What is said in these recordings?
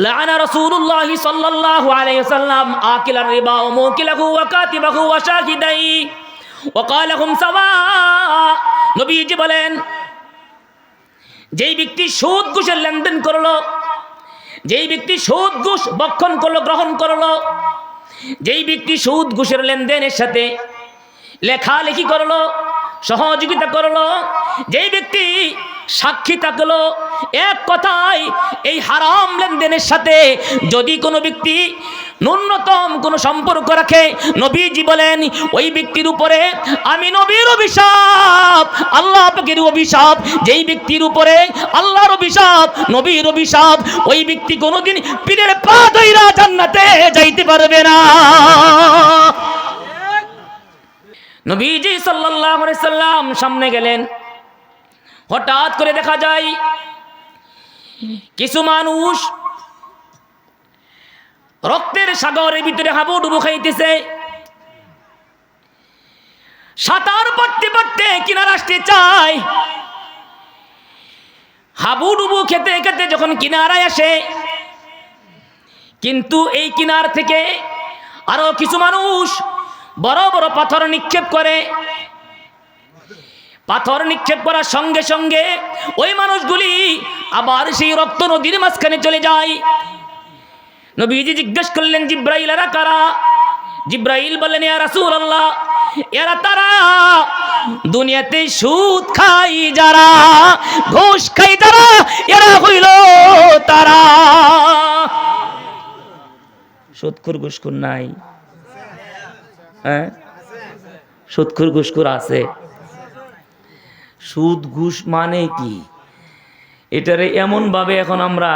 লাআনা রাসূলুল্লাহ সাল্লাল্লাহু আলাইহি ওয়াসাল্লাম আকিলার রিবা ওয়া মুকিলাহু ওয়া কাতিবাহু ওয়া শাহিদাই ওয়া ক্বালা হুম সাওয়া। নবীজি বলেন, যেই ব্যক্তি সুদ ঘুষের লেনদেন করলো, যেই ব্যক্তি সুদ ঘুষ বক্ষণ করলো, গ্রহণ করলো, যেই ব্যক্তি সুদ ঘুষের লেনদেনের সাথে লেখালেখি করলো, সহযোগিতা করলো, যেই ব্যক্তি সাক্ষী থাকলো, এক কথায় এই হারাম লেনদেনের সাথে যদি কোনো ব্যক্তি ন্যূনতম কোনো সম্পর্ক রাখে, নবীজি বলেন ওই ব্যক্তির উপরে আমি নবীর অভিশাপ, আল্লাহ পাকের অভিশাপ, যেই ব্যক্তির উপরে আল্লাহর অভিশাপ, নবীর অভিশাপ, ওই ব্যক্তি কোনোদিন পীরের পা ধইরা জান্নাতে যাইতে পারবে না। নবীজি সাল্লাল্লাহু আলাইহি সাল্লাম সামনে গেলেন, হঠাৎ করে দেখা যায় কিছু মানুষ রক্তের সাগরের ভিতরে হাবুডুবু খাইতেছে। সাঁতার পড়তে পড়তে কিনারা আসতে চায়, হাবুডুবু খেতে খেতে যখন কিনারায় আসে, কিন্তু এই কিনার থেকে আরো কিছু মানুষ বড় বড় পাথর নিক্ষেপ করে। পাথর নিক্ষেপ করার সঙ্গে সঙ্গে ওই মানুষগুলি আবার সেই রক্ত নদীর মাঝখানে চলে যায়। নবীজি জিজ্ঞেস করলেন, জিব্রাইল এরা কারা? জিব্রাইল বললেন, ইয়া রাসূলুল্লাহ, এরা তারা দুনিয়াতে সুদ খাই যারা, ঘুষ খাই যারা, এরা হইল তারা। সুদখোর ঘুষখোর নাই? হ্যাঁ, সুদখোর ঘুষখোর আছে। সুদ ঘুষ মানে কি, এটারে এমন ভাবে এখন আমরা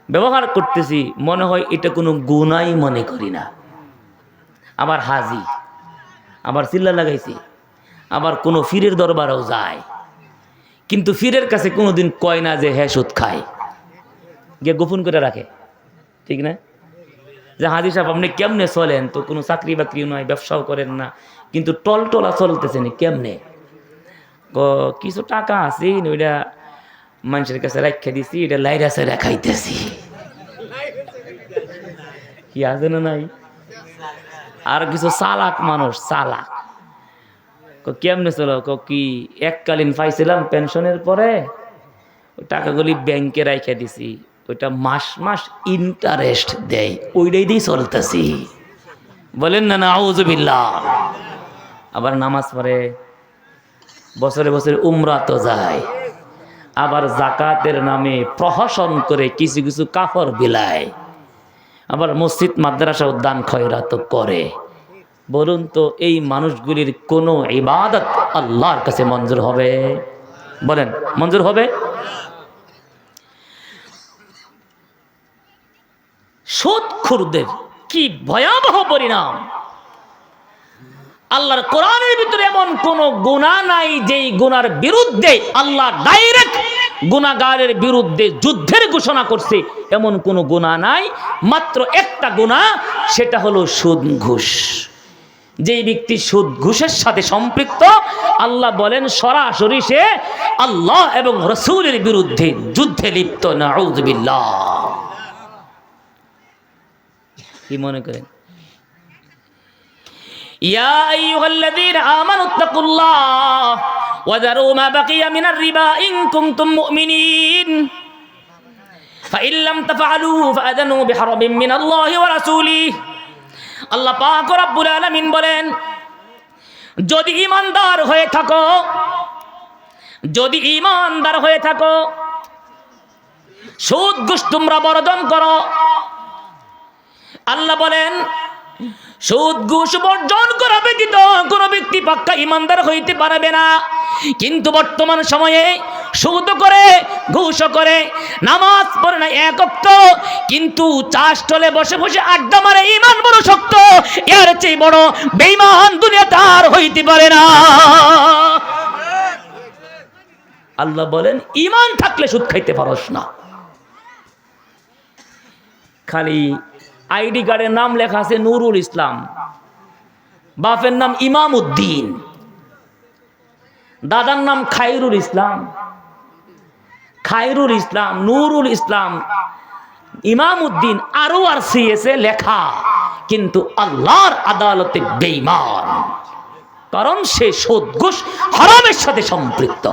ব্যবহার করতেছি মনে হয় এটা কোনো গুনাই মনে করি না। আবার হাজি, আবার চিল্লা লাগাইছি, আবার কোনো ফিরের দরবারেও যায়, কিন্তু ফিরের কাছে কোনোদিন কয় না যে হ্যাঁ সুদ খায়, গিয়ে গোপন করে রাখে, ঠিক না? যে হাজি সাহেব আপনি কেমনে চলেন, তো কোনো চাকরি বাকরি নয়, ব্যবসাও করেন না, কিন্তু টলটলা চলতেছেন কেমনে? কিছু টাকা আছে ওইটা মানুষের কাছে রাখা দিছি, এটা লাইরাসে রাখাইতেছি, কি আছে না নাই? আর কিছু চালাক মানুষ, চালাক, কেমনে চলো, কি এককালীন পাইছিলাম পেনশনের পরে, ওই টাকাগুলি ব্যাংকে রাখা দিছি, ওইটা মাস মাস ইন্টারেস্ট দেয়, ওইটাই দিয়ে চলতেছি। বলেন না নাউযুবিল্লাহ। আবার নামাজ পড়ে, বছরে বছরে উমরা তো যায়, আবার জাকাতের নামে প্রহসন করে কিছু কিছু কাফর বিলায়, আবার মসজিদ মাদ্রাসা দান খয়রাত করে। বলুন তো এই মানুষগুলির কোনো ইবাদত আল্লাহর কাছে মঞ্জুর হবে? বলেন মঞ্জুর হবে? সুদখোরদের কি ভয়াবহ পরিণাম! আল্লাহর কোরআনের ভিতরে এমন কোন গুনাহ নাই যেই গুনার বিরুদ্ধে আল্লাহ ডাইরেক্ট গুনাহগারের বিরুদ্ধে যুদ্ধের ঘোষণা করছে, এমন কোন গুনাহ নাই। মাত্র একটা গুনাহ, সেটা হলো সুদ ঘুষ। যেই ব্যক্তি সুদ ঘুষের সাথে সম্পৃক্ত, আল্লাহ বলেন সরাসরি সে আল্লাহ এবং রাসূলের বিরুদ্ধে যুদ্ধে লিপ্ত। নাউযুবিল্লাহ। কি মনে করেন? ইয়া আইয়ুহাল্লাযীনা আমানুত্তাকুল্লাহ ওয়া যারু মা বাকিয়া মিনার রিবা ইন কুনতুম মুমিনিন ফাইন লাম তাফআলু ফাআযানু বিহারবিন মিনাল্লাহি ওয়া রাসূলিহি। আল্লাহ পাক রব্বুল আলামিন বলেন, যদি ঈমানদার হয়ে থাকো, যদি ঈমানদার হয়ে থাকো, সুদ ঘুষ তোমরা বর্জন করো। আল্লাহ বলেন সুদ ঘুষ বর্জন করা ব্যতীত কোনো ব্যক্তি পাক্কা ইমানদার হইতে পারবে না। কিন্তু বর্তমান সময়ে সুদ করে, ঘুষ করে, নামাজ পড়ে না এক ওয়াক্ত, কিন্তু চাষ টলে বসে বসে আড্ডা মারে, ইমান বড় শক্ত, এর চেয়ে বড় বেঈমান দুনিয়াতে আর হইতে পারে না। আল্লাহ বলেন ইমান থাকলে সুদ খাইতে পারস না। খালি আইডি কার্ডের নাম লেখা আছে নুরুল ইসলাম, বাপের নাম ইমাম উদ্দিন, দাদার নাম খায়রুল ইসলাম, নুরুল ইসলাম, ইমামউদ্দিন আরো আর সিএসে লেখা, কিন্তু আল্লাহর আদালতে বেঈমান, কারণ সে সুদ ঘুষ হারামের সাথে সম্পৃক্ত।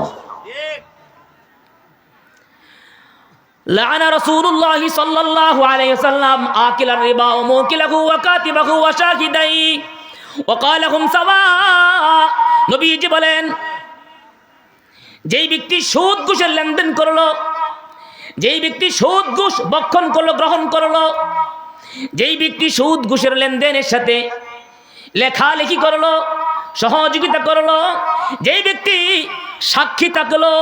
লাআনা রাসূলুল্লাহ সাল্লাল্লাহু আলাইহি ওয়াসাল্লাম আকিলার রিবা ওয়া মুকিলাহু ওয়া কাতিবাহু ওয়া শাহিদাই ওয়া ক্বালা হুম সাওয়া। নবীজি বলেন, যেই ব্যক্তি সুদ ঘুষের লেনদেন করলো, যেই ব্যক্তি সুদ ঘুষ বক্ষণ করলো, গ্রহণ করলো, যেই ব্যক্তি সুদ ঘুষের লেনদেনের সাথে লেখালেখি করলো, সহযোগিতা করলো, যেই ব্যক্তি সাক্ষী থাকলো,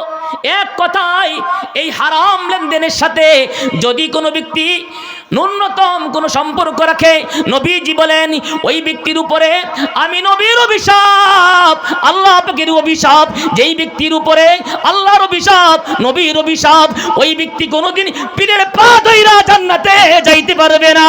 এক কথায় এই হারাম লেনদেনের সাথে যদি কোনো ব্যক্তি ন্যূনতম কোনো সম্পর্ক রাখে, নবীজি বলেন ওই ব্যক্তির উপরে আমি নবীর অভিশাপ, আল্লাহ পাকের অভিশাপ, যেই ব্যক্তির উপরে আল্লাহর অভিশাপ, নবীর অভিশাপ, ওই ব্যক্তি কোনোদিন পীরের পা ধইরা জান্নাতে যাইতে পারবে না।